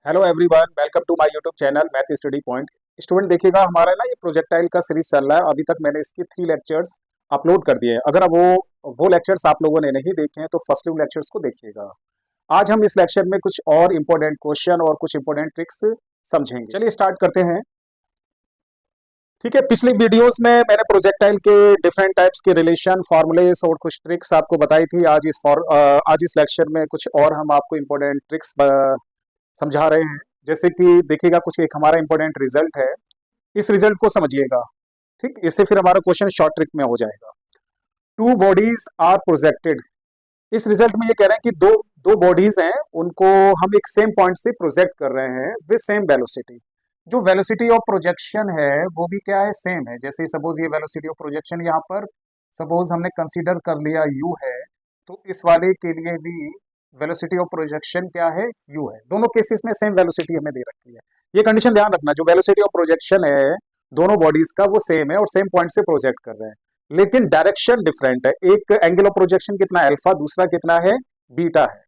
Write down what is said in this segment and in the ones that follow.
Hello everyone, welcome to my YouTube channel math study point. Student देखिएगा, हमारा ना ये प्रोजेक्टाइल का सीरीज चल रहा है। अभी तक मैंने इसके 3 लेक्चर्स अपलोड कर दिए हैं। अगर अब वो लेक्चर्स आप लोगों ने नहीं देखे हैं तो फर्स्ट 2 लेक्चर्स को देखिएगा। आज हम इस लेक्चर में कुछ और इंपॉर्टेंट क्वेश्चन और कुछ इंपॉर्टेंट ट्रिक्स समझेंगे। चलिए स्टार्ट करते हैं। ठीक है, पिछली वीडियोस में मैंने प्रोजेक्टाइल के डिफरेंट टाइप्स के रिलेशन, फॉर्मूलेस और कुछ ट्रिक्स आपको बताई थी। आज इस लेक्चर में कुछ और हम आपको इंपॉर्टेंट ट्रिक्स समझा रहे हैं। जैसे कि देखिएगा, कुछ एक हमारा इंपॉर्टेंट रिजल्ट है, इस रिजल्ट को समझिएगा। ठीक, इससे फिर हमारा क्वेश्चन शॉर्ट ट्रिक में हो जाएगा। Two bodies are projected. इस रिजल्ट में ये कह रहे हैं कि दो दो बॉडीज हैं, उनको हम एक सेम पॉइंट से प्रोजेक्ट कर रहे हैं विद सेम वेलोसिटी। जो वेलोसिटी ऑफ प्रोजेक्शन है वो भी क्या है, सेम है। जैसे सपोज ये वेलोसिटी ऑफ प्रोजेक्शन यहाँ पर सपोज हमने कंसीडर कर लिया u है, तो इस वाले के लिए भी वेलोसिटी ऑफ प्रोजेक्शन क्या है, u है। दोनों केसेस में सेम वेलोसिटी हमें दे रखी है। ये कंडीशन ध्यान रखना, जो वेलोसिटी ऑफ प्रोजेक्शन है दोनों बॉडीज का वो सेम है और सेम पॉइंट से प्रोजेक्ट कर रहे हैं, लेकिन डायरेक्शन डिफरेंट है। एक एंगल ऑफ प्रोजेक्शन कितना है, अल्फा, दूसरा कितना है, बीटा है।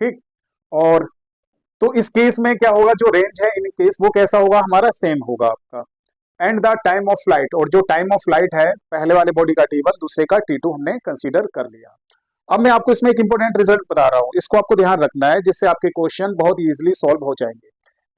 ठीक, और तो इस केस में क्या होगा, जो रेंज है इन केस वो कैसा होगा, हमारा सेम होगा आपका। And the time of flight, और जो टाइम ऑफ फ्लाइट है पहले वाले बॉडी का t1, दूसरे का t2 हमने कंसीडर कर लिया। अब मैं आपको इसमें एक इंपॉर्टेंट रिजल्ट बता रहा हूँ, इसको आपको ध्यान रखना है, जिससे आपके क्वेश्चन बहुत इजीली सॉल्व हो जाएंगे।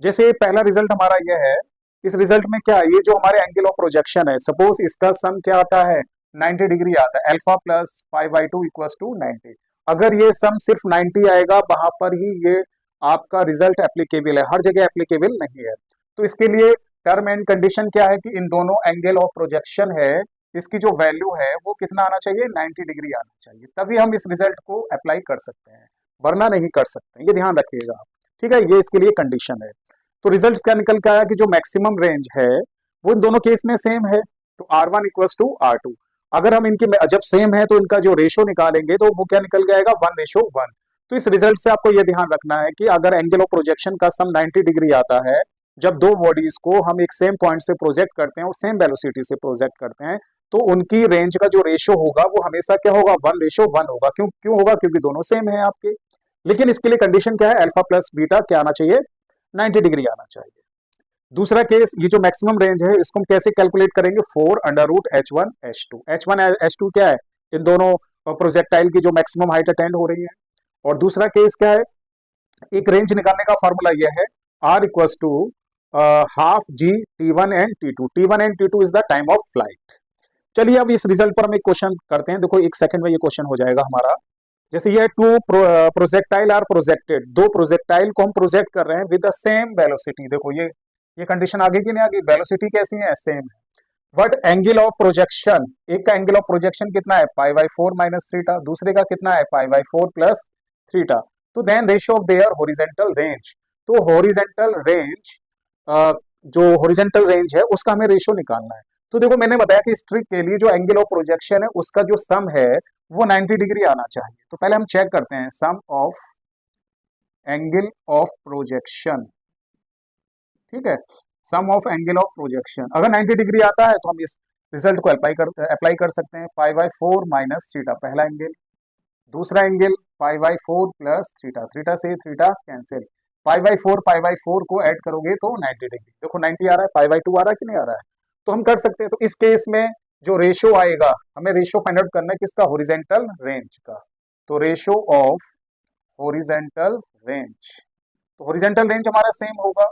जैसे पहला रिजल्ट हमारा ये है, इस रिजल्ट में क्या है, ये जो हमारे एंगल ऑफ प्रोजेक्शन है, सपोज इसका सम क्या आता है, 90 डिग्री आता है। Alpha plus 5/2 equals to 90। अगर ये सम सिर्फ 90 आएगा, वहां पर ही ये आपका रिजल्ट एप्लीकेबल है, हर जगह एप्लीकेबल नहीं है। तो इसके लिए टर्म एंड कंडीशन क्या है कि इन दोनों एंगल ऑफ प्रोजेक्शन है, इसकी जो वैल्यू है वो कितना आना चाहिए, 90 डिग्री आना चाहिए, तभी हम इस रिजल्ट को अप्लाई कर सकते हैं, वरना नहीं कर सकते। ये ध्यान रखिएगा। ठीक है, ये इसके लिए कंडीशन है। तो रिजल्ट क्या निकल के आया कि जो मैक्सिमम रेंज है वो इन दोनों केस में सेम है, तो R1 इक्वल्स टू R2। अगर हम इनके जब सेम है तो इनका जो रेशो निकालेंगे तो वो क्या निकल के आएगा, 1:1। तो इस रिजल्ट से आपको ये ध्यान रखना है कि अगर एंगल ऑफ प्रोजेक्शन का सम 90 डिग्री आता है, जब दो बॉडीज को हम एक सेम पॉइंट से प्रोजेक्ट करते हैं और सेम वेलोसिटी से प्रोजेक्ट करते हैं, तो उनकी रेंज का जो रेशो होगा वो हमेशा क्या होगा, 1:1 होगा। क्यों क्यों होगा, क्योंकि दोनों सेम है आपके। लेकिन इसके लिए कंडीशन क्या है, अल्फा प्लस बीटा क्या आना चाहिए, 90 डिग्री आना चाहिए। दूसरा केस, ये जो मैक्सिमम रेंज है इसको हम कैसे कैलकुलेट करेंगे, 4√h1h2। h1 h2 क्या है, इन दोनों प्रोजेक्टाइल की जो मैक्सिमम हाइट अटेंड हो रही है। और दूसरा केस क्या है, एक रेंज निकालने का फॉर्मूला यह है, R equals to half g T1 and T2। T1 and T2 is the time of flight. चलिए अब इस रिजल्ट पर हम एक क्वेश्चन करते हैं। देखो, एक सेकंड में ये क्वेश्चन हो जाएगा हमारा। जैसे ये टू प्रोजेक्टाइल आर प्रोजेक्टेड, दो प्रोजेक्टाइल को हम प्रोजेक्ट कर रहे हैं विद द सेम वेलोसिटी। देखो ये कंडीशन आगे की नहीं आगे, वेलोसिटी कैसी है, सेम है। बट एंगल ऑफ प्रोजेक्शन, एक का एंगल ऑफ प्रोजेक्शन कितना है, π/4 माइनस थीटा, दूसरे का कितना है, π/4 प्लस थीटा। तो then ratio of their horizontal range. तो हॉरिजॉन्टल रेंज, जो हॉरिजॉन्टल रेंज है उसका हमें रेशियो निकालना है। तो देखो, मैंने बताया कि इस ट्रिक के लिए जो एंगल ऑफ प्रोजेक्शन है उसका जो सम है वो 90 डिग्री आना चाहिए। तो पहले हम चेक करते हैं सम ऑफ एंगल ऑफ प्रोजेक्शन। ठीक है, सम ऑफ एंगल ऑफ प्रोजेक्शन अगर 90 डिग्री आता है तो हम इस रिजल्ट को अप्लाई कर सकते हैं। π/4 माइनस थीटा पहला एंगल, दूसरा एंगल π/4 प्लस थीटा, थीटा से थीटा कैंसिल, π/4 को ऐड करोगे तो 90 डिग्री। देखो 90 आ रहा है, π/2 आ रहा है कि नहीं आ रहा है, तो हम कर सकते हैं। तो इस केस में जो रेशियो आएगा, हमें रेशियो फाइंड आउट करना है किसका, हॉरिजॉन्टल रेंज का। तो रेशियो ऑफ हॉरिजॉन्टल रेंज, तो हॉरिजॉन्टल रेंज हमारा सेम होगा,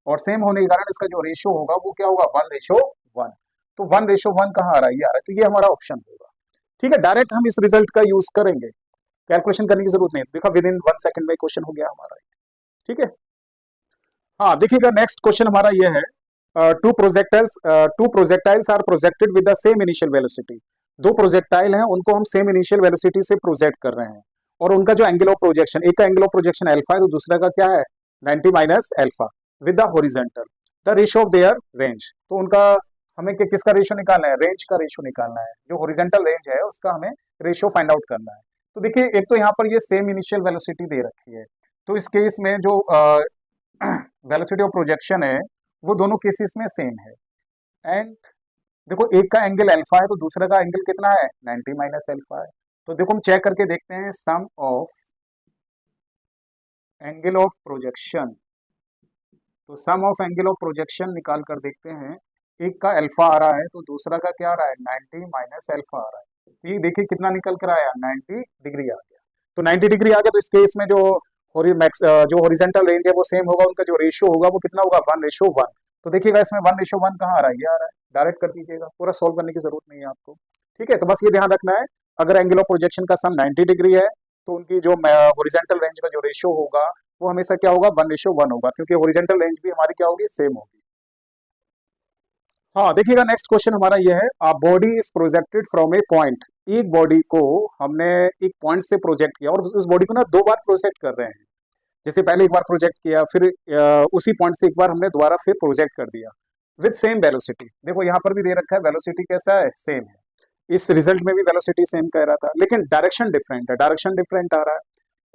और सेम होने के कारण इसका जो रेशियो होगा वो क्या होगा, 1:1। तो 1:1 कहाँ आ रहा है, ये आ रहा है, तो ये हमारा ऑप्शन होगा। ठीक है, डायरेक्ट हम इस रिजल्ट का यूज करेंगे, कैलकुलेशन करने की जरूरत नहीं। देखा, विद इन 1 सेकंड में क्वेश्चन हो गया हमारा। ठीक है, हाँ देखिएगा, नेक्स्ट क्वेश्चन हमारा ये है, two projectiles are projected with the same initial velocity. दो प्रोजेक्टाइल हैं, उनको हम सेम इनिशियल वेलोसिटी से प्रोजेक्ट कर रहे हैं, और उनका जो एंगल ऑफ प्रोजेक्शन, एक का एंगल ऑफ प्रोजेक्शन अल्फा है तो दूसरा का क्या है, 90 minus alpha with the horizontal, the ratio of there range. तो उनका हमें किसका रेशियो निकालना है, रेंज का रेशियो निकालना है। जो हॉरिजॉन्टल रेंज है उसका हमें रेशियो फाइंड आउट करना है। तो देखिए, एक तो यहाँ पर ये सेम इनिशियल वेलोसिटी दे रखी है, तो इस केस में जो वेलोसिटी ऑफ प्रोजेक्शन है वो दोनों केसेस में सेम है। एंड देखो, एक का एंगल अल्फा है तो दूसरा का एंगल कितना है, 90 माइनस अल्फा है। तो देखो हम चेक करके देखते हैं, सम ऑफ एंगल ऑफ प्रोजेक्शन तो सम ऑफ एंगल ऑफ प्रोजेक्शन निकाल कर देखते हैं, एक का अल्फा आ रहा है तो दूसरा का क्या आ रहा है 90 माइनस अल्फा आ रहा है। तो ये देखिए कितना निकल कर आया 90 डिग्री आ गया। तो 90 डिग्री आ गया तो इस केस में जो जो हॉरिजॉन्टल रेंज है वो सेम होगा, उनका जो रेशियो होगा वो कितना होगा 1:1। तो देखिएगा इसमें 1:1 कहाँ आ रहा है, ये आ रहा है, डायरेक्ट कर दीजिएगा, पूरा सोल्व करने की जरूरत नहीं है आपको। ठीक है, तो बस ये ध्यान रखना है, अगर एंगल ऑफ प्रोजेक्शन का सम 90 डिग्री है तो उनकी जो हॉरिजॉन्टल रेंज का जो रेशियो होगा वो हमेशा क्या होगा 1:1 होगा, क्योंकि हॉरिजॉन्टल रेंज भी हमारी क्या होगी सेम होगी। हाँ देखिएगा नेक्स्ट क्वेश्चन हमारा ये है, a body is projected from A point. एक बॉडी को हमने एक पॉइंट से प्रोजेक्ट किया और उस बॉडी को ना दो बार प्रोजेक्ट कर रहे हैं। जैसे पहले एक बार प्रोजेक्ट किया, फिर उसी पॉइंट से एक बार हमने दोबारा फिर प्रोजेक्ट कर दिया विद सेम वेलोसिटी। देखो यहाँ पर भी दे रखा है वेलोसिटी कैसा है सेम है, इस रिजल्ट में भी वेलोसिटी सेम कह रहा था, लेकिन डायरेक्शन डिफरेंट है, डायरेक्शन डिफरेंट आ रहा है।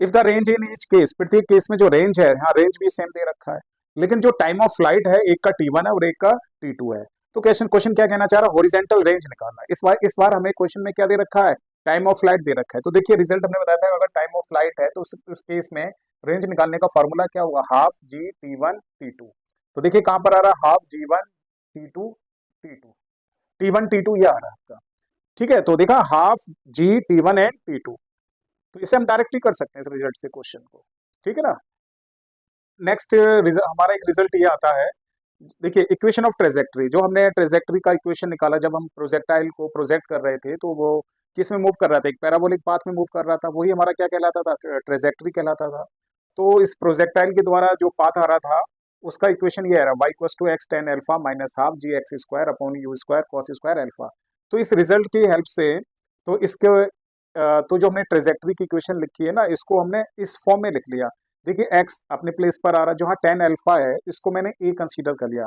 If the range in each case, प्रत्येक केस में जो रेंज है, हाँ रेंज भी सेम दे रखा है, लेकिन जो टाइम ऑफ फ्लाइट है एक का T1 है और एक का T2 है। तो क्वेश्चन क्वेश्चन क्या कहना चाह रहा है, हॉरिजॉन्टल रेंज निकालना है। इस बार हमें क्वेश्चन में क्या दे रखा है, टाइम ऑफ फ्लाइट दे रखा है। तो देखिए रिजल्ट हमने बताया था, अगर टाइम ऑफ फ्लाइट है तो उस केस में रेंज निकालने का फॉर्मूला क्या होगा, हाफ जी T1 T2। तो देखिए कहां पर आ रहा है, half G1 T2 T2, T1 T2 ये आ रहा है आपका। ठीक है, तो देखा half g T1 and T2, तो इसे हम डायरेक्टली कर सकते हैं इस रिजल्ट से क्वेश्चन को। ठीक है ना। नेक्स्ट हमारा एक रिजल्ट ये आता है, देखिए इक्वेशन ऑफ ट्रेजेक्ट्री, जो हमने ट्रेजेक्ट्री का इक्वेशन निकाला जब हम प्रोजेक्टाइल को प्रोजेक्ट कर रहे थे, तो वो किस में मूव कर रहा था, एक पैराबोलिक पाथ में मूव कर रहा था, वही हमारा क्या कहलाता था, ट्रेजेक्ट्री कहलाता था। तो इस प्रोजेक्टाइल के द्वारा जो पाथ आ रहा था उसका इक्वेशन ये आ रहा है, y = x tan alpha minus half g x square upon u square cos square alpha. तो इस रिजल्ट की हेल्प से, तो इसके तो जो हमने ट्रेजेक्ट्री की इक्वेशन लिखी है ना, इसको हमने इस फॉर्म में लिख लिया। देखिए x अपने प्लेस पर आ रहा है, जो हाँ tan अल्फा है इसको मैंने a कंसीडर कर लिया,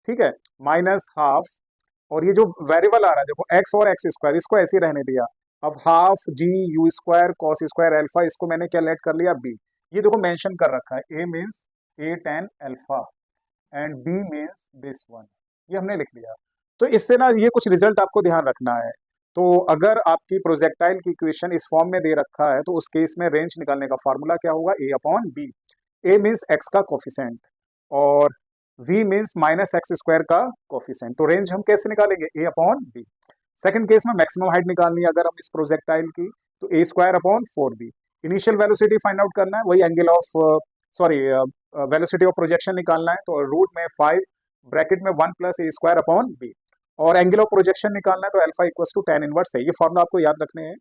ठीक है, माइनस हाफ, और ये जो वेरिएबल आ रहा है देखो x और x स्क्वायर, इसको ऐसे ही रहने दिया। अब half g u square cos square alpha, इसको मैंने क्या लेट कर लिया b। ये देखो मेंशन कर रखा है, a means a tan alpha and b means this one, ये हमने लिख लिया। तो इससे ना ये कुछ रिजल्ट आपको ध्यान रखना है। तो अगर आपकी प्रोजेक्टाइल की इक्वेशन इस फॉर्म में दे रखा है तो उस केस में रेंज निकालने का फार्मूला क्या होगा, a upon b। a means x का कोफिशिएंट और v means minus x square का कोफिशिएंट। तो रेंज हम कैसे निकालेंगे, a upon b। Second case में मैक्सिमम हाइट निकालनी है अगर हम इस प्रोजेक्टाइल की, तो a square upon 4b। Initial velocity find out करना है, वही angle of sorry velocity of projection निकालना है, तो रूट में 5 ब्रैकेट में 1 plus a square upon b। और एंगल ऑफ प्रोजेक्शन निकालना है तो alpha equals to tan inverse है, ये फॉर्मूला आपको याद रखने हैं।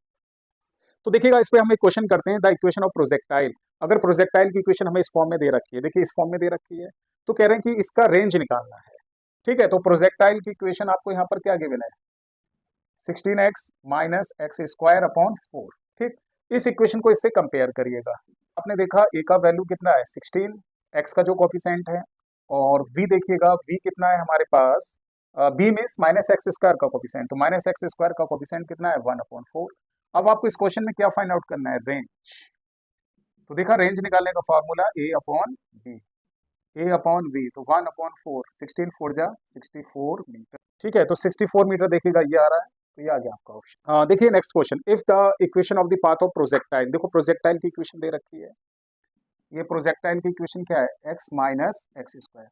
तो देखिएगा इस पे हम एक क्वेश्चन करते हैं, द इक्वेशन ऑफ प्रोजेक्टाइल। अगर प्रोजेक्टाइल की इक्वेशन हमें इस फॉर्म में दे रखी है, देखिए इस फॉर्म में दे रखी है, तो कह रहे हैं कि इसका रेंज निकालना है। ठीक है, तो प्रोजेक्टाइल की इक्वेशन आपको यहाँ पर क्या गिवन है, 16x minus x square upon 4। ठीक, इस इक्वेशन को इससे कंपेयर करिएगा। आपने देखा a का वैल्यू कितना है 16, x का जो कोफिशिएंट है, और v देखिएगा v कितना है हमारे पास, b means minus x square का कोफिशिएंट, तो माइनस एक्स स्क्वायर का कोफिशिएंट कितना है 1/4। अब आपको इस क्वेश्चन में क्या फाइंड आउट करना है, रेंज। तो देखा रेंज निकालने का formula a upon b, a upon v, तो 1/4, 16 4 जा 64 मीटर। ठीक है, तो 64 मीटर देखिएगा ये आ रहा है, तो ये आ गया आपका ऑप्शन। देखिए next question, if the equation of the path of projectile, देखो प्रोजेक्टाइल की इक्वेशन दे रखी है, ये प्रोजेक्टाइल की इक्वेशन क्या है, x माइनस एक्स स्क्वायर।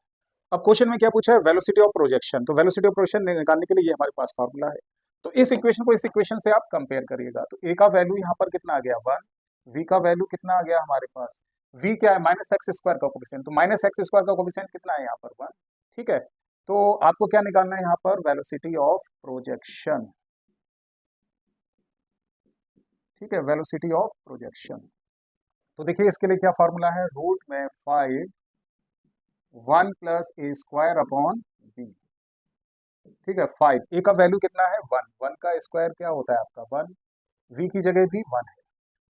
अब क्वेश्चन में क्या पूछा है, वेलोसिटी ऑफ प्रोजेक्शन। तो वेलोसिटी ऑफ प्रोजेक्शन निकालने के लिए ये हमारे पास फार्मूला है। तो इस इक्वेशन को इस इक्वेशन से आप कंपेयर करिएगा, तो a का वैल्यू यहाँ पर कितना आ गया 1, v का वैल्यू कितना आ गया हमारे पास, v क्या है माइनस एक्स स्क्वायर का कोफिशिएंट, तो माइनस एक्स स्क्वायर का कोफिशिएंट कितना है यहाँ पर 1। ठीक है, तो आपको क्या निकालना है यहाँ पर, वेलोसिटी ऑफ प्रोजेक्शन। ठीक है, वेलोसिटी ऑफ प्रोजेक्शन। तो देखिए इसके लिए क्या फॉर्मूला है, रूट में 5 1 plus a square upon b। ठीक है, 5 a का वैल्यू कितना है 1, 1 का स्क्वायर क्या होता है आपका 1, v की जगह भी 1 है,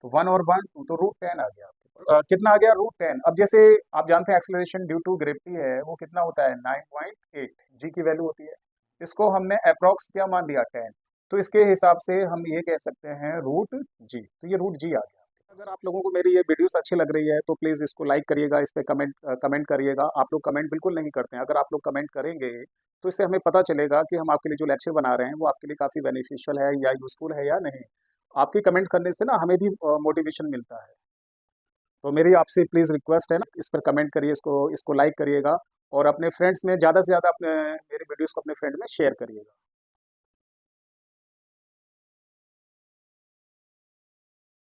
तो 1 और 1 2, तो रूट 10 आ गया आपके पास। कितना आ गया, रूट 10। अब जैसे आप जानते हैं एक्सेलरेशन ड्यू टू ग्रेविटी है वो कितना होता है 9.8 g की वैल्यू होती है, इसको हमने अप्रॉक्स क्या मान लिया 10, तो इसके हिसाब से हम ये कह सकते हैं रूट g, तो ये रूट g आ गया। अगर आप लोगों को मेरी ये वीडियोस अच्छी लग रही है तो प्लीज़ इसको लाइक करिएगा, इस पे कमेंट करिएगा। आप लोग कमेंट बिल्कुल नहीं करते हैं, अगर आप लोग कमेंट करेंगे तो इससे हमें पता चलेगा कि हम आपके लिए जो लेक्चर बना रहे हैं वो आपके लिए काफ़ी बेनिफिशियल है या यूज़फुल है या नहीं। आपके कमेंट करने से ना हमें भी मोटिवेशन मिलता है। तो मेरी आपसे प्लीज़ रिक्वेस्ट है ना, इस पर कमेंट करिए, इसको इसको लाइक करिएगा और अपने फ्रेंड्स में ज़्यादा से ज़्यादा अपने मेरे वीडियोज़ को अपने फ्रेंड में शेयर करिएगा।